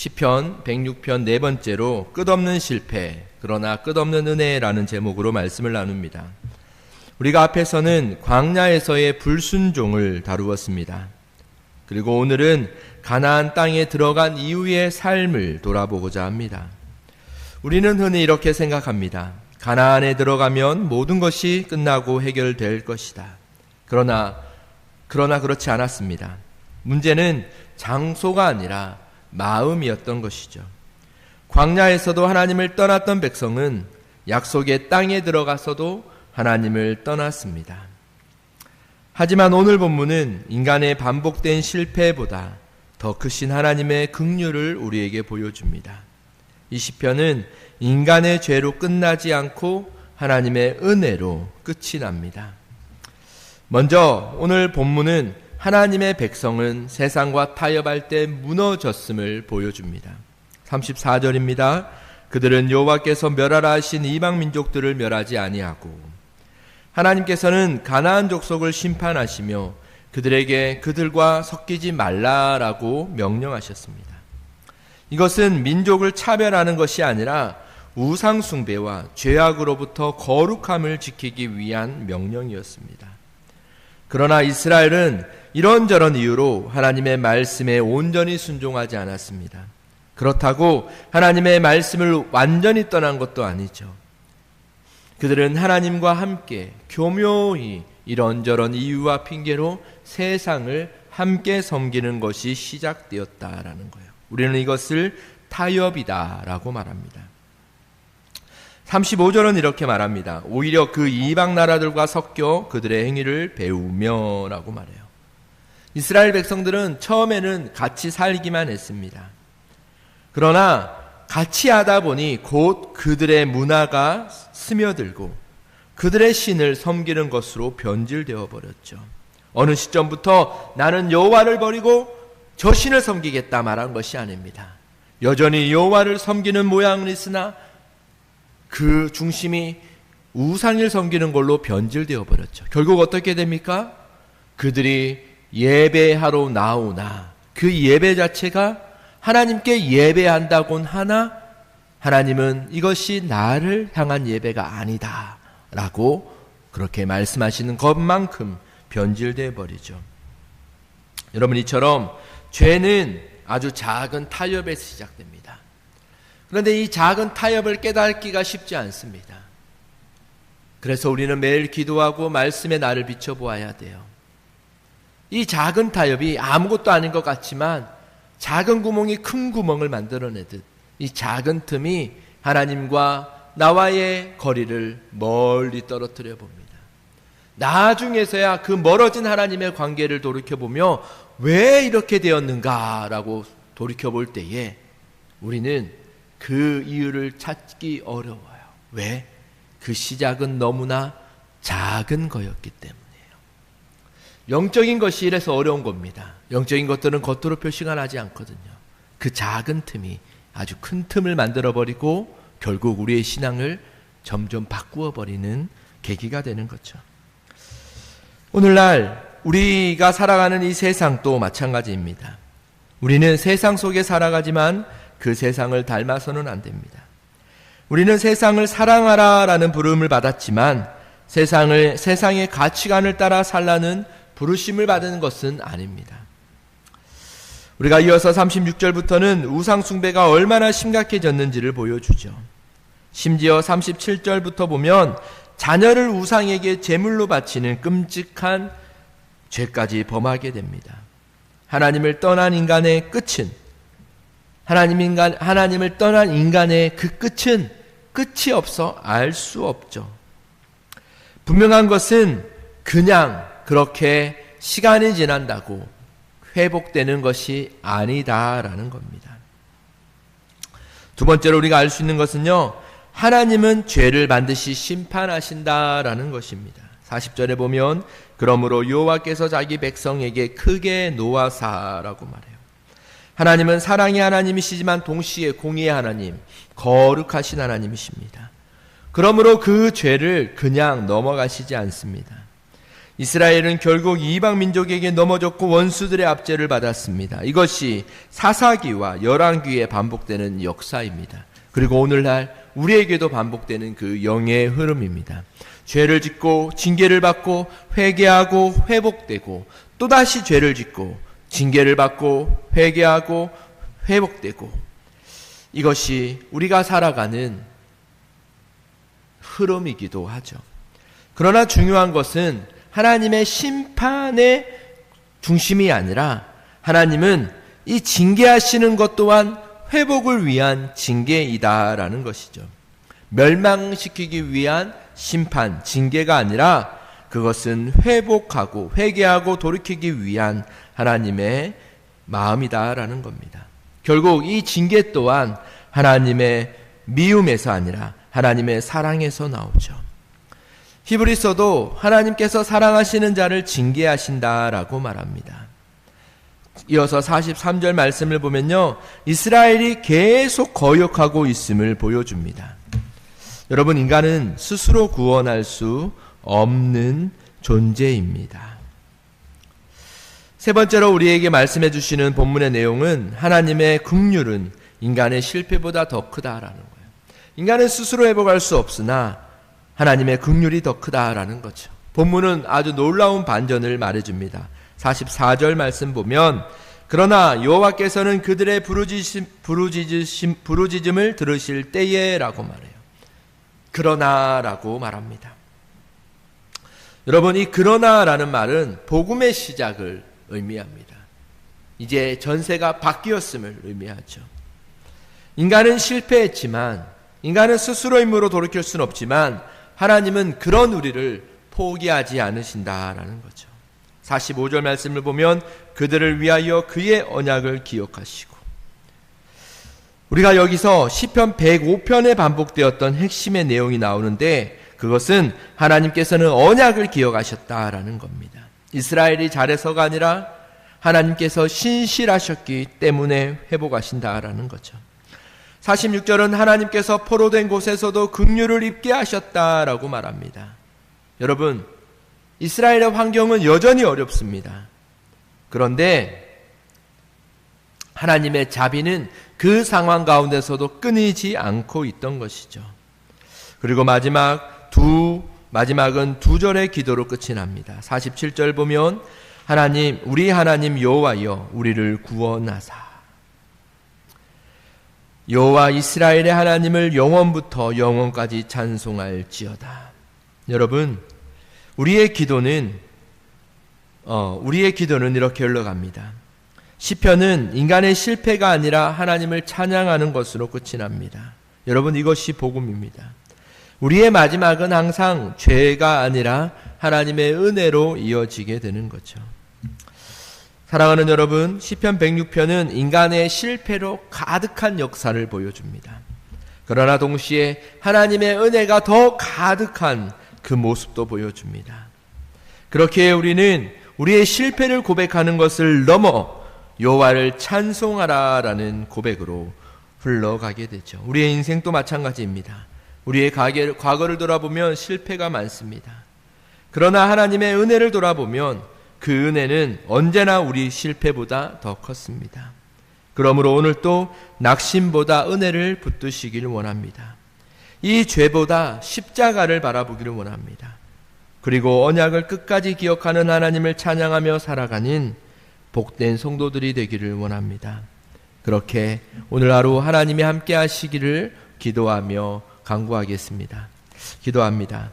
시편 106편 네 번째로 끝없는 실패, 그러나 끝없는 은혜라는 제목으로 말씀을 나눕니다. 우리가 앞에서는 광야에서의 불순종을 다루었습니다. 그리고 오늘은 가나안 땅에 들어간 이후의 삶을 돌아보고자 합니다. 우리는 흔히 이렇게 생각합니다. 가나안에 들어가면 모든 것이 끝나고 해결될 것이다. 그러나 그렇지 않았습니다. 문제는 장소가 아니라 마음이었던 것이죠. 광야에서도 하나님을 떠났던 백성은 약속의 땅에 들어가서도 하나님을 떠났습니다. 하지만 오늘 본문은 인간의 반복된 실패보다 더 크신 하나님의 긍휼을 우리에게 보여줍니다. 이 시편은 인간의 죄로 끝나지 않고 하나님의 은혜로 끝이 납니다. 먼저 오늘 본문은 하나님의 백성은 세상과 타협할 때 무너졌음을 보여줍니다. 34절입니다. 그들은 여호와께서 멸하라 하신 이방 민족들을 멸하지 아니하고, 하나님께서는 가나안 족속을 심판하시며 그들에게 그들과 섞이지 말라라고 명령하셨습니다. 이것은 민족을 차별하는 것이 아니라 우상 숭배와 죄악으로부터 거룩함을 지키기 위한 명령이었습니다. 그러나 이스라엘은 이런저런 이유로 하나님의 말씀에 온전히 순종하지 않았습니다. 그렇다고 하나님의 말씀을 완전히 떠난 것도 아니죠. 그들은 하나님과 함께 교묘히 이런저런 이유와 핑계로 세상을 함께 섬기는 것이 시작되었다라는 거예요. 우리는 이것을 타협이다라고 말합니다. 35절은 이렇게 말합니다. 오히려 그 이방 나라들과 섞여 그들의 행위를 배우며 라고 말해요. 이스라엘 백성들은 처음에는 같이 살기만 했습니다. 그러나 같이 하다 보니 곧 그들의 문화가 스며들고 그들의 신을 섬기는 것으로 변질되어 버렸죠. 어느 시점부터 나는 여호와를 버리고 저 신을 섬기겠다 말한 것이 아닙니다. 여전히 여호와를 섬기는 모양은 있으나 그 중심이 우상을 섬기는 걸로 변질되어 버렸죠. 결국 어떻게 됩니까? 그들이 예배하러 나오나 그 예배 자체가 하나님께 예배한다곤 하나 하나님은 이것이 나를 향한 예배가 아니다 라고 그렇게 말씀하시는 것만큼 변질되어 버리죠. 여러분, 이처럼 죄는 아주 작은 타협에서 시작됩니다. 그런데 이 작은 타협을 깨닫기가 쉽지 않습니다. 그래서 우리는 매일 기도하고 말씀의 나를 비춰보아야 돼요. 이 작은 타협이 아무것도 아닌 것 같지만 작은 구멍이 큰 구멍을 만들어내듯 이 작은 틈이 하나님과 나와의 거리를 멀리 떨어뜨려 봅니다. 나중에서야 그 멀어진 하나님의 관계를 돌이켜보며 왜 이렇게 되었는가라고 돌이켜볼 때에 우리는 그 이유를 찾기 어려워요. 왜? 그 시작은 너무나 작은 거였기 때문이에요. 영적인 것이 이래서 어려운 겁니다. 영적인 것들은 겉으로 표시가 나지 않거든요. 그 작은 틈이 아주 큰 틈을 만들어버리고 결국 우리의 신앙을 점점 바꾸어버리는 계기가 되는 거죠. 오늘날 우리가 살아가는 이 세상도 마찬가지입니다. 우리는 세상 속에 살아가지만 그 세상을 닮아서는 안 됩니다. 우리는 세상을 사랑하라라는 부름을 받았지만 세상의 가치관을 따라 살라는 부르심을 받은 것은 아닙니다. 우리가 이어서 36절부터는 우상 숭배가 얼마나 심각해졌는지를 보여주죠. 심지어 37절부터 보면 자녀를 우상에게 제물로 바치는 끔찍한 죄까지 범하게 됩니다. 하나님을 떠난 인간의 끝은 하나님을 떠난 인간의 그 끝은 끝이 없어 알 수 없죠. 분명한 것은 그냥 그렇게 시간이 지난다고 회복되는 것이 아니다라는 겁니다. 두 번째로 우리가 알 수 있는 것은요, 하나님은 죄를 반드시 심판하신다라는 것입니다. 40절에 보면 그러므로 여호와께서 자기 백성에게 크게 노하사라고 말해요. 하나님은 사랑의 하나님이시지만 동시에 공의의 하나님, 거룩하신 하나님이십니다. 그러므로 그 죄를 그냥 넘어가시지 않습니다. 이스라엘은 결국 이방 민족에게 넘어졌고 원수들의 압제를 받았습니다. 이것이 사사기와 열왕기에 반복되는 역사입니다. 그리고 오늘날 우리에게도 반복되는 그 영의 흐름입니다. 죄를 짓고 징계를 받고 회개하고 회복되고 또다시 죄를 짓고 징계를 받고 회개하고 회복되고, 이것이 우리가 살아가는 흐름이기도 하죠. 그러나 중요한 것은 하나님의 심판의 중심이 아니라 하나님은 이 징계하시는 것 또한 회복을 위한 징계이다라는 것이죠. 멸망시키기 위한 심판, 징계가 아니라 그것은 회복하고 회개하고 돌이키기 위한 하나님의 마음이다라는 겁니다. 결국 이 징계 또한 하나님의 미움에서 아니라 하나님의 사랑에서 나오죠. 히브리서도 하나님께서 사랑하시는 자를 징계하신다라고 말합니다. 이어서 43절 말씀을 보면요, 이스라엘이 계속 거역하고 있음을 보여줍니다. 여러분, 인간은 스스로 구원할 수 없는 존재입니다. 세 번째로 우리에게 말씀해 주시는 본문의 내용은 하나님의 긍휼은 인간의 실패보다 더 크다라는 거예요. 인간은 스스로 회복할 수 없으나 하나님의 긍휼이 더 크다라는 거죠. 본문은 아주 놀라운 반전을 말해줍니다. 44절 말씀 보면, 그러나 여호와께서는 그들의 부르짖음을 들으실 때에 라고 말해요. 그러나라고 말합니다. 여러분, 이 그러나라는 말은 복음의 시작을 의미합니다. 이제 전세가 바뀌었음을 의미하죠. 인간은 실패했지만, 인간은 스스로 힘으로 돌이킬 수는 없지만 하나님은 그런 우리를 포기하지 않으신다라는 거죠. 45절 말씀을 보면 그들을 위하여 그의 언약을 기억하시고, 우리가 여기서 시편 105편에 반복되었던 핵심의 내용이 나오는데, 그것은 하나님께서는 언약을 기억하셨다라는 겁니다. 이스라엘이 잘해서가 아니라 하나님께서 신실하셨기 때문에 회복하신다라는 거죠. 46절은 하나님께서 포로된 곳에서도 긍휼을 입게 하셨다라고 말합니다. 여러분, 이스라엘의 환경은 여전히 어렵습니다. 그런데 하나님의 자비는 그 상황 가운데서도 끊이지 않고 있던 것이죠. 그리고 마지막은 두 절의 기도로 끝이 납니다. 47절 보면 하나님, 우리 하나님 여호와여 우리를 구원하사. 여호와 이스라엘의 하나님을 영원부터 영원까지 찬송할지어다. 여러분, 우리의 기도는 이렇게 흘러갑니다. 시편은 인간의 실패가 아니라 하나님을 찬양하는 것으로 끝이 납니다. 여러분, 이것이 복음입니다. 우리의 마지막은 항상 죄가 아니라 하나님의 은혜로 이어지게 되는 거죠. 사랑하는 여러분, 시편 106편은 인간의 실패로 가득한 역사를 보여줍니다. 그러나 동시에 하나님의 은혜가 더 가득한 그 모습도 보여줍니다. 그렇게 우리는 우리의 실패를 고백하는 것을 넘어 여호와를 찬송하라라는 고백으로 흘러가게 되죠. 우리의 인생도 마찬가지입니다. 우리의 과거를 돌아보면 실패가 많습니다. 그러나 하나님의 은혜를 돌아보면 그 은혜는 언제나 우리 실패보다 더 컸습니다. 그러므로 오늘 또 낙심보다 은혜를 붙드시기를 원합니다. 이 죄보다 십자가를 바라보기를 원합니다. 그리고 언약을 끝까지 기억하는 하나님을 찬양하며 살아가는 복된 성도들이 되기를 원합니다. 그렇게 오늘 하루 하나님이 함께 하시기를 기도하며 간구하겠습니다. 기도합니다.